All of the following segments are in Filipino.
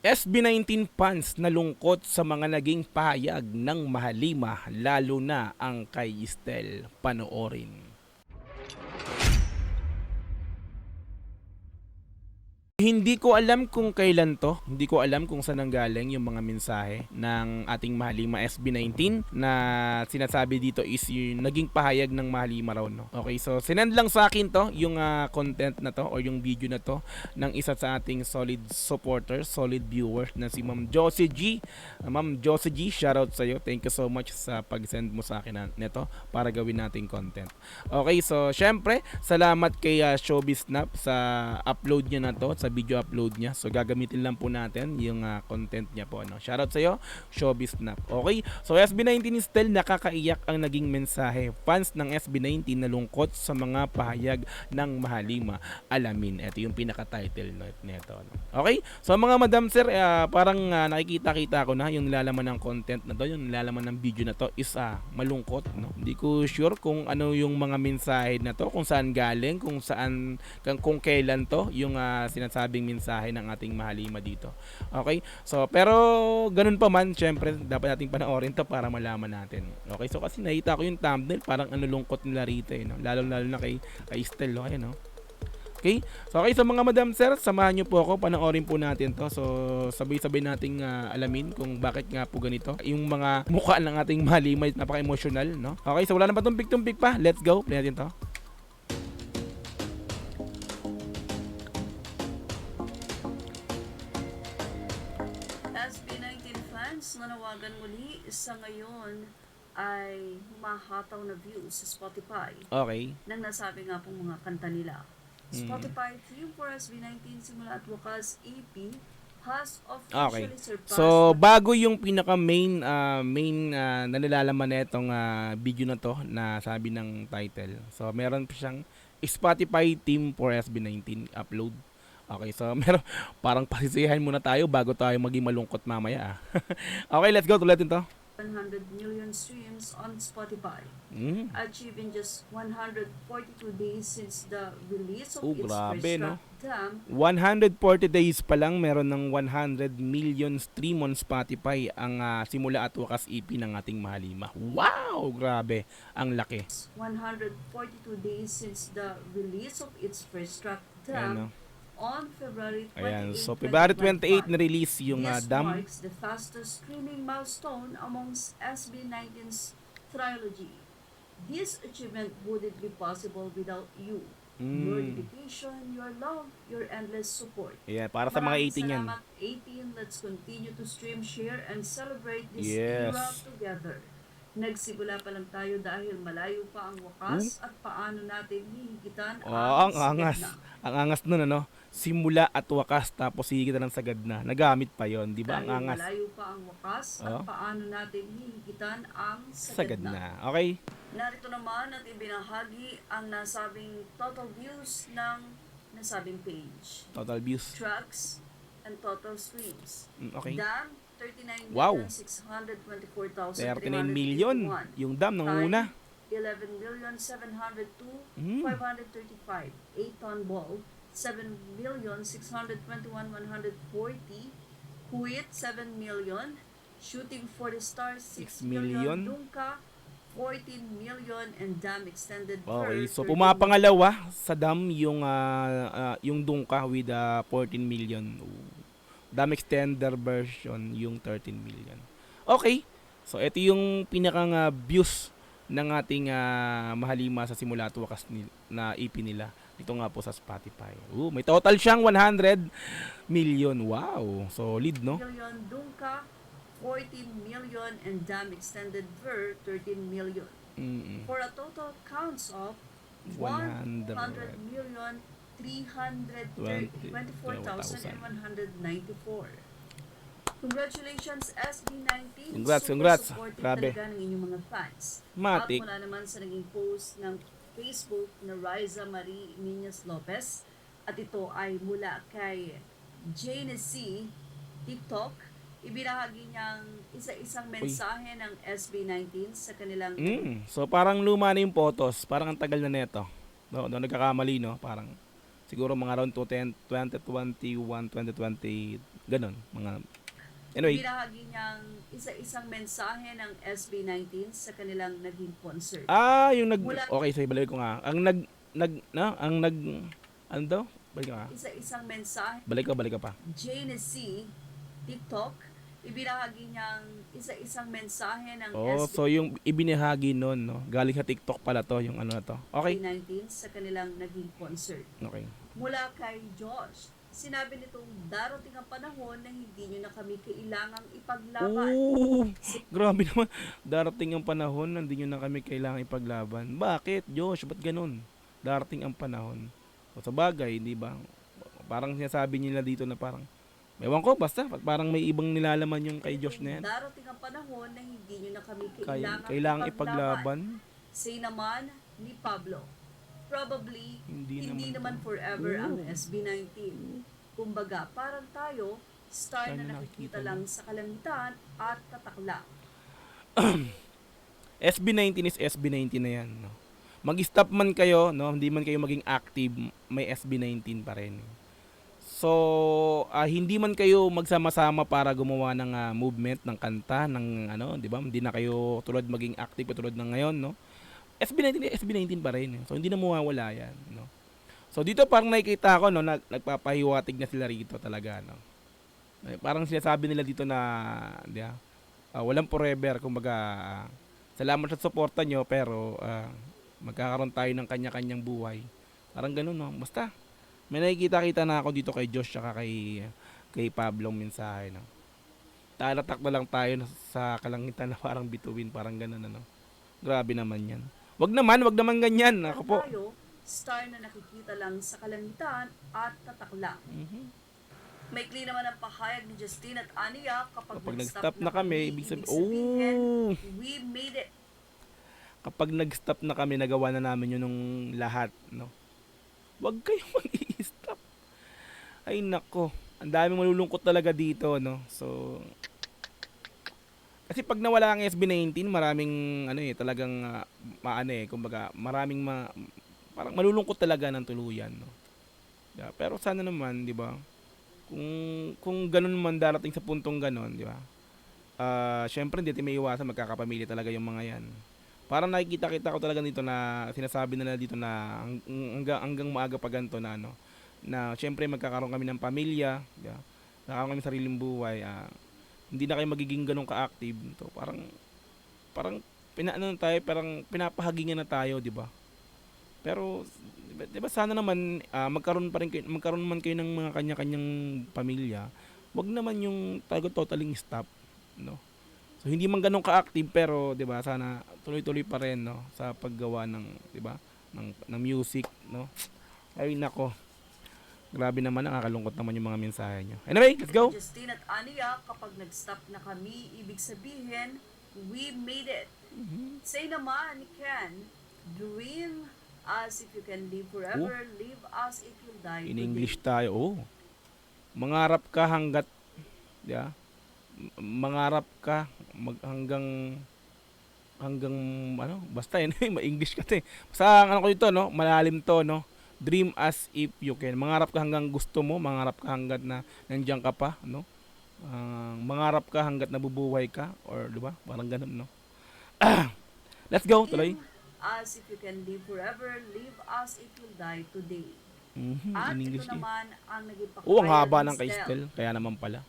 SB19 fans nalungkot sa mga naging pahayag ng Mahalima lalo na ang kay Estel. Panoorin. Hindi ko alam kung kailan to. Hindi ko alam kung saan nanggaling yung mga mensahe ng ating Mahalima SB19 na sinasabi dito is yung naging pahayag ng Mahalima raw, no. Okay, so sinend lang sa akin to yung content na to or yung video na to ng isa sa ating solid supporter, solid viewer na si Ma'am Josie G. Ma'am Josie G, shoutout sa iyo. Thank you so much sa pag-send mo sa akin nito para gawin nating content. Okay, so syempre, salamat kay Showbiz Snap sa upload niya na to, sa video upload niya. So gagamitin lang po natin yung content niya po, ano. Shoutout sa iyo, Showbiz Snap. Okay? So SB19 still nakakaiyak ang naging mensahe. Fans ng SB19 nalungkot sa mga pahayag ng Mahalima. Alamin. Ito yung pinaka-title nito, ano. Okay? So mga madam sir, parang nakikita-kita ko na yung nilalaman ng content na to, yung nilalaman ng video na to is malungkot, no. Hindi ko sure kung ano yung mga mensahe na to, kung saan galing, kung saan, kung kailan to yung sinasabing mensahe ng ating Mahalima dito. Okay? So, pero ganun pa man, syempre, dapat nating panoorin to para malaman natin. Okay? So, kasi nakita ko yung thumbnail, parang lungkot nila rito, no? Lalo na kay Estel, okay, no? Okay? So, okay, so mga madam sir, samahan nyo po ako, panoorin po natin to. So, sabay-sabay nating alamin kung bakit nga po ganito. Yung mga mukha ng ating Mahalima, napaka-emotional, no? Okay, so wala na pa tumpik-tumpik pa. Let's go. Play natin to. SB19 fans, nanawagan muli sa ngayon ay humahataw na views sa Spotify Okay. nang nasabi nga pong mga kanta nila. Spotify theme for SB19 Simula at Wakas EP has Okay. officially surpassed So, bago yung pinaka main na nilalaman na itong video na to na sabi ng title. So, meron pa siyang Spotify theme for SB19 upload. Okay, so meron parang pasisiyahan muna tayo bago tayo maging malungkot mamaya. Okay, let's go. Tuloy to. 100 million streams on Spotify, Mm. achieved in just 142 days since the release of Oh, its grabe, first no? track, Damn. 140 days pa lang meron ng 100 million stream on Spotify ang Simula at Wakas EP ng ating Mahalima. Wow, grabe. Ang laki. 142 days since the release of its first track, Ayan, no? Damn, on February 28, Ayan, so February 28 na-release yung This Dam. marks the fastest streaming milestone amongst SB19's trilogy. This achievement wouldn't be possible without you. Your dedication, your love, your endless support. Yeah, para sa mga 18 yan. Salamat 18. Let's continue to stream, share, and celebrate this Yes. era together. Nagsimula pa lang tayo dahil malayo pa ang wakas at paano natin hihigitan Oh, ang sagad angas. na. Ang angas nun, ano? Simula at wakas, tapos hihigitan ng sagad na. Nagamit pa yon, di ba? Ang Dahil angas. malayo pa ang wakas Oh. at paano natin hihigitan ang Sagad sagad na. na. Okay? Narito naman at ibinahagi ang nasabing total views ng nasabing page, Total views. tracks, and total streams. Okay. Dam, 39 Wow. 624,351. 39 million. Yung Dam nang una. 11,702,535. 8-ton ball, 7,621,140. Huit, 7 million. Shooting for the stars, 6 million. million. Dungka, 14 million. And Dam extended Okay, so 13 pumapangalawa sa Dam yung Dungka with 14 million. Dam extender version yung 13 million. Okay. So ito yung pinakang views ng ating Mahalima sa Simula at Wakas na EP nila. Dito nga po sa Spotify. May total siyang 100 million. Wow. Solid, no? million. Dungka, 14 million. And Dam extended 13 million. For a total counts of 100 million 324,194. Congratulations SB19. Congrats. Supportive Grabe. talaga ng inyong mga fans. Matik. At mula naman sa naging post ng Facebook na Riza Marie Minas Lopez. At ito ay mula kay Jane C. TikTok. Ibinahagi niyang isa-isang mensahe ng SB19 sa kanilang So parang luma na yung photos. Parang ang tagal na neto. No, nagkakamali, no? Parang Siguro mga around 2021, 2020, ganun. Anyway, Ibinahagi niyang isa-isang mensahe ng SB19 sa kanilang naging concert. Mula okay, sige, balik ko nga. Ano daw? Balik ka nga. isa-isang mensahe Balik ka pa. Genesee TikTok, ibinahagi niyang isa-isang mensahe ng So yung ibinahagi nun, no? Galing sa TikTok pala to, yung ano na to. Okay. SB19 sa kanilang naging concert. Okay. Mula kay Josh, sinabi nitong darating ang panahon na hindi nyo na kami kailangang ipaglaban. Grabe naman. Darating ang panahon, hindi nyo na kami kailangan ipaglaban. Bakit, Josh? Ba't ganun? Darating ang panahon. O sa bagay, di ba? Parang sinasabi nila dito na parang, ewan ko, basta, parang may ibang nilalaman yung kay Josh na yan. Darating ang panahon na hindi nyo na kami Kailangan kailangang ipaglaban. Say naman ni Pablo. Probably, hindi naman forever ang SB19. Kumbaga, parang tayo, star na nakikita lang sa kalangitan at tatakla. SB19 is SB19 na yan. No? Mag-stop man kayo, no? Hindi man kayo maging active, may SB19 pa rin. So, hindi man kayo magsama-sama para gumawa ng movement, ng kanta, ng ano, di ba? Hindi na kayo tulad maging active tulad ng ngayon, no? SB19 pa rin. So, hindi na mawawala yan, no? So, dito parang nakikita ko, no, nagpapahiwatig na sila rito talaga, no? Parang sinasabi nila dito na, di ba? Walang forever, kumbaga, salamat sa suporta nyo, pero magkakaroon tayo ng kanya-kanyang buhay. Parang ganun, no? Basta, may nakikita-kita na ako dito kay Josh tsaka kay Pablo mensahe, no? Talatak na lang tayo sa kalangitan na parang bituin, parang ganun, ano? Grabe naman yan. Wag naman ganyan. Ako po. Tayo, star na nakikita lang sa kalangitan at tatakla. Maikli naman ang pahayag ni Justine at Ania kapag nag-stop na kami, ibig sabihin, we made it. Kapag nag-stop na kami, nagawa na namin yun nung lahat, no? Wag kayong mag-i-stop. Ay nako, ang daming malulungkot talaga dito, no? So, kasi pag nawala ang SB19, maraming talagang kumbaga, parang malulungkot talaga ng tuluyan, no? Yeah, pero sana naman, 'di ba? Kung ganun man darating sa puntong ganun, 'di ba? Syempre hindi natin may iwasan, magkakapamilya talaga yung mga 'yan. Parang nakikita ko talaga dito na sinasabi nila dito na hanggang maaga pa ganito na na syempre magkakaroon kami ng pamilya, 'di ba? Magkakaroon kami ng sariling buhay, hindi na kayo magiging ganun ka-active. So, parang parang pinapahagingan na tayo, 'di ba? Pero 'di ba sana naman magkaroon man kayo ng mga kanya-kanyang pamilya. Wag naman yung totaling stop, no? So hindi man ganun ka-active pero 'di ba sana tuloy-tuloy pa rin, no, sa paggawa ng 'di ba ng music, no? Ay nako. Grabe naman, nakakalungkot naman yung mga mensahe nyo. Anyway, let's go! Justine at Ania, kapag nag-stop na kami, ibig sabihin, we made it. Say naman ni Ken, dream as if you can live forever, live as if you'll die In today. English tayo, Mangarap ka hanggat, yeah, mangarap ka hanggang basta yun, ma-English kasi. Basta ano ko dito, no, malalim to, no. Dream as if you can. Mangarap ka hanggang gusto mo, mangarap ka hanggat na nandiyan ka pa, no? Mangarap ka hanggat nabubuhay ka, or 'di ba? Parang ganun, no? Let's go, tuloy. As if you can live forever, live as if you'll die today. In At English ito din. naman ang naging Ang haba ni ng kay Stel, kaya naman pala.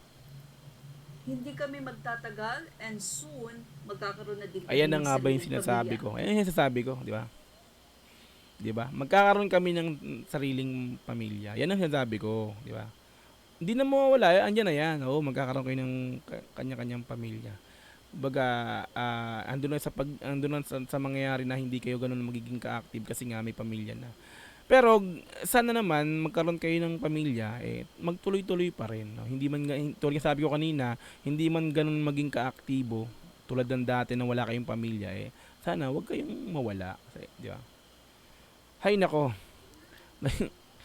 Hindi kami magtatagal and soon magkakaroon na din kami Ayan na ng nga ba yung sariling sinasabi pamilya. ko? Ayan yung sinasabi ko, di ba? Di ba? Magkakaroon kami ng sariling pamilya. Yan ang sinasabi ko, di ba? Hindi na mawawala, andyan na yan. Oo, magkakaroon kayo ng kanya-kanyang pamilya. Baga, andun na sa mangyayari na hindi kayo ganun magiging ka-active kasi nga may pamilya na. Pero sana naman magkaroon kayo ng pamilya, magtuloy-tuloy pa rin, no? Hindi man tulad ng sabi ko kanina, hindi man ganun maging ka-aktibo tulad ng dati na wala kayong pamilya, sana wag kayong mawala, kasi, di ba? Hay nako.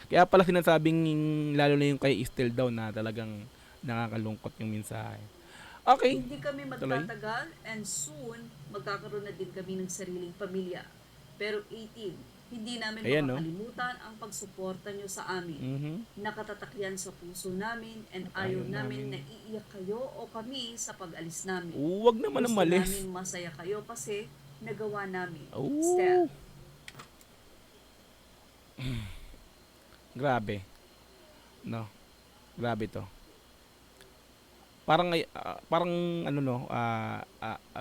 Kaya pala sinasabing lalo na yung kay Estel daw na talagang nakakalungkot yung mensahe. Okay. Hindi kami magtatagal and soon magkakaroon na din kami ng sariling pamilya. Pero 18, Hindi namin Ayan, no? makakalimutan ang pagsuporta nyo sa amin. Mhm. Nakatatak yan sa puso namin and Ayaw ayaw namin namin. na iiyak kayo o kami sa pag-alis namin. Huwag naman Gusto umalis. namin masaya kayo kasi nagawa namin. Oo. Steph. Grabe. No. Grabe to. Parang ano no,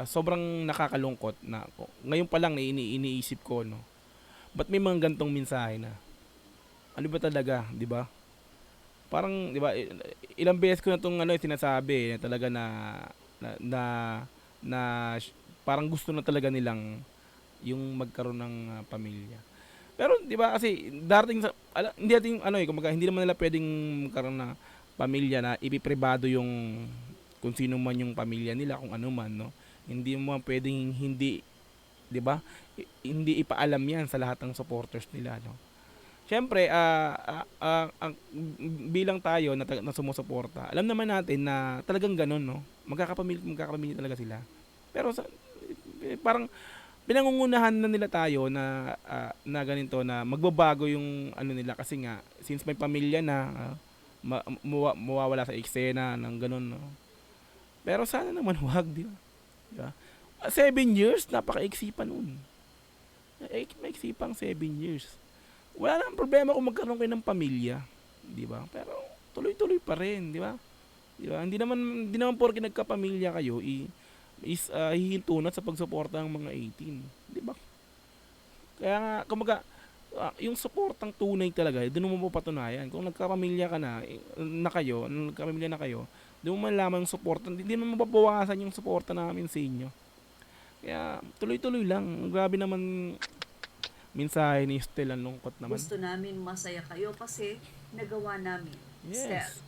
sobrang nakakalungkot na ngayon pa lang na iniisip ko no. Ba't may mga gantong mensahe na? Ano ba talaga, 'di ba? Parang 'di ba ilang beses ko na tong ano sinasabi na talaga na na, na parang gusto na talaga nilang yung magkaroon ng pamilya. Pero 'di ba kasi darating sa hindi natin ano kumbaga hindi naman nila pwedeng magkaroon ng pamilya na ipipribado yung kung sino man yung pamilya nila kung ano man no. Hindi mo pwedeng hindi 'di ba? Hindi ipaalam 'yan sa lahat ng supporters nila no. Siyempre bilang tayo na sumusuporta, alam naman natin na talagang ganun no. Magkakapamilya talaga sila. Pero parang pinangungunahan na nila tayo na ganito na magbabago yung ano nila kasi nga since may pamilya na mawawala sa eksena ng ganun no. Pero sana naman wag di ba? Diba? 7 years napakaiksi pa noon. Maiksi pang 7 years. Wala nang problema kung magkaroon kayo ng pamilya, di ba? Pero tuloy-tuloy pa rin, di ba? Di ba? Hindi naman porke nagkapamilya kayo hihinto na sa pagsuporta ng mga 18, di ba? Kaya nga kumaga yung suportang tunay talaga, doon mo mapapatunayan. Kung nagkapamilya ka nagkapamilya na kayo, doon mo malaman yung suporta. Hindi naman mababawasan yung suporta namin sa inyo. Kaya tuloy-tuloy lang. Grabe naman mensahe ni Estel, ang lungkot naman. Gusto namin masaya kayo kasi nagawa namin. Yes. Steph.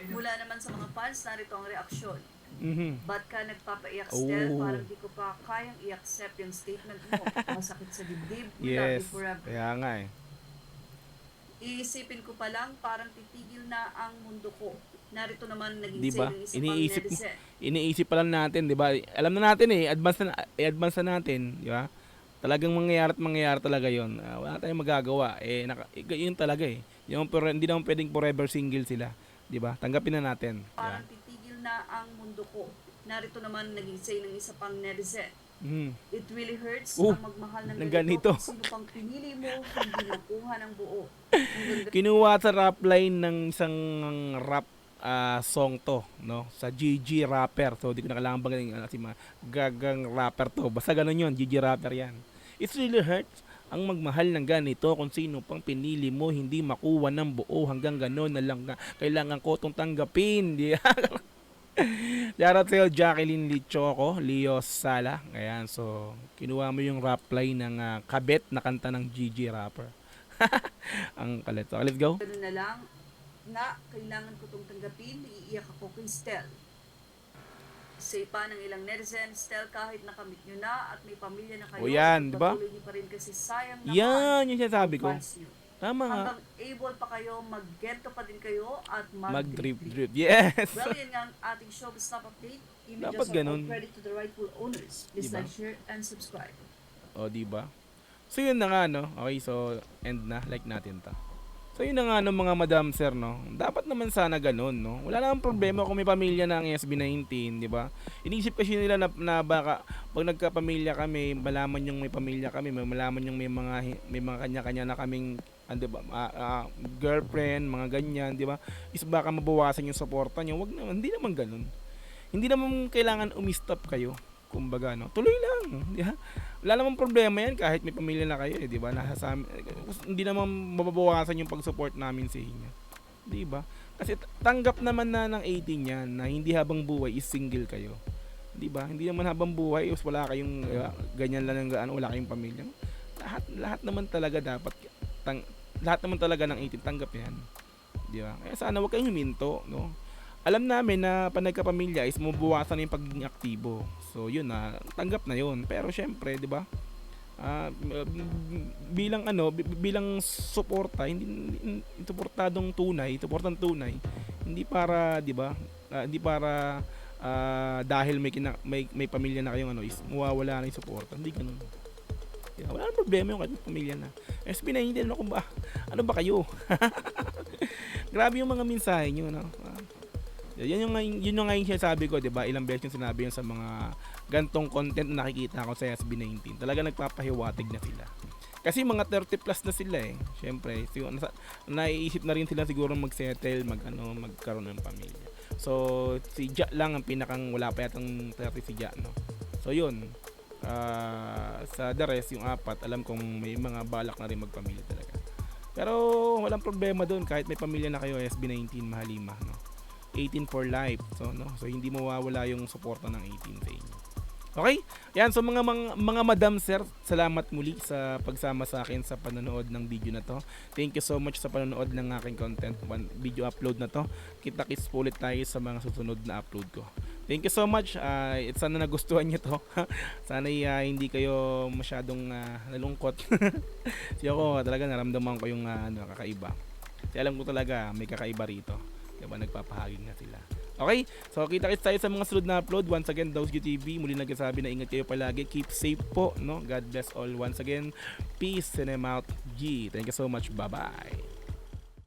Mula naman sa mga fans, narito ang reaksyon. Mhm. Ba't ka nagpapaiyak, Steph? Oh. Parang di ko pa kayang i-accept yung statement mo. Masakit sa dibdib. We love you Yes. forever. Kaya nga eh. Iisipin ko pa lang, parang titigil na ang mundo ko. Narito naman naging Diba? say ng isa pang netizen. Iniisip pa lang natin, 'di ba? Alam na natin eh, advance na natin, 'di ba? Talagang mangyayari talaga 'yon. Wala tayong magagawa. Yun talaga eh. Hindi naman pwedeng forever single sila, 'di ba? Tanggapin na natin. Parang titigil na ang mundo ko. Narito naman naging say ng isa pang netizen. Mhm. It really hurts Oh, ang magmahal ng ng ganito. ganito. Kung sino pang pinili mo, hindi nakuha ng buo. Ang ganda Kinuha sa rap line ng isang rap song to, no? Sa GG Rapper. So, di ko na kailangan bangin si mga gagang rapper to. Basta ganun yun, GG Rapper yan. It really hurts ang magmahal ng ganito kung sino pang pinili mo hindi makuha ng buo hanggang gano'n na lang kailangan ko itong tanggapin. Di Shoutout sa'yo, Jacqueline Lichoco, Leo Sala. Ayan, so kinuha mo yung rap line ng kabet na kanta ng GG Rapper. Ang kalit. So, let's go. na lang na kailangan ko itong tanggapin, iiyak ako kay Stel. Say pa ng ilang netizen, Stel, kahit nakamit nyo na at may pamilya na kayo, O yan, di ba? patuloy nyo pa rin kasi sayang naman Yan yung sinasabi ang ko. fans nyo. Tama nga. Hanggang able pa kayo, mag-gento pa din kayo at Mag-drip-drip. Yes. Well, yan nga ang ating showbiz stop update. Images Dapat are ganun. all credit to the rightful owners. Please Diba? like, share, and subscribe. O, diba? So, yun na nga, no? Okay, so, end na. Like natin ta. So, yun na nga, no, mga madam, sir, no? Dapat naman sana ganun, no? Wala namang problema kung may pamilya na ang SB19, di ba? Inisip kasi nila na baka pag nagkapamilya kami, malaman yung may pamilya kami, malaman yung may mga kanya-kanya na kaming di ba, girlfriend, mga ganyan, di ba? Is baka mabawasan yung suporta nyo. Wag naman, hindi naman ganun. Hindi naman kailangan umistop kayo. Kumbaga, no? Tuloy lang, di ba? Wala namang problema yan kahit may pamilya na kayo, di ba? Hindi naman mababawasan yung pag-support namin sa inyo. Di ba? Kasi tanggap naman na ng 18 yan na hindi habang buhay is single kayo. Di ba? Hindi naman habang buhay is wala kayong ganyan lang ng wala kayong pamilya. Lahat naman talaga dapat lahat naman talaga ng 18 tanggap yan. Di ba? Kaya sana wag kayong huminto, no? Alam namin na pag nagkapamilya is mabawasan na yung pagiging aktibo. So yun na, tanggap na yun. Pero syempre, 'di ba? Bilang suporta, hindi suportang tunay, hindi para, 'di ba? Hindi para dahil may pamilya na kayong is mawawala na yung suporta. Hindi ganoon. Diba? Wala nang problema yung kahit may pamilya na. SB19, ano ba kayo? Grabe yung mga mensahe nyo, no? Yun yung nga yung sinasabi ko, 'di ba? Ilang beses yung sinabi yun sa mga gantong content na nakikita ko sa SB19. Talaga nagpapahiwatig na sila. Kasi mga 30 plus na sila eh. Syempre, naiisip na rin sila siguro mag-settle, magkaroon ng pamilya. So, si Ja lang ang pinakang wala pa yatang 30 si Ja, no? So, yun. Sa the rest, yung apat, alam kong may mga balak na rin magpamilya talaga. Pero, walang problema doon. Kahit may pamilya na kayo, SB19, mahalima, no? 18 for life. So hindi mawawala yung suporta ng 18 sa inyo. Okay? Yan, so mga madam sir, salamat muli sa pagsama sa akin sa panonood ng video na to. Thank you so much sa panonood ng aking content, video upload na to. Kita-kits po ulit tayo sa mga susunod na upload ko. Thank you so much. Sana nagustuhan niyo to. Sana hindi kayo masyadong nalungkot. Kasi ako talaga naramdaman ko yung kakaiba. Kasi alam ko talaga may kakaiba rito. Diba, nagpapahaging na sila. Okay, so kita-kits tayo sa mga sunod na upload. Once again, Dawsgy TV, muli nagsasabi na ingat kayo palagi, keep safe po, no? God bless all once again. Peace and I'm out. G. Thank you so much. Bye-bye.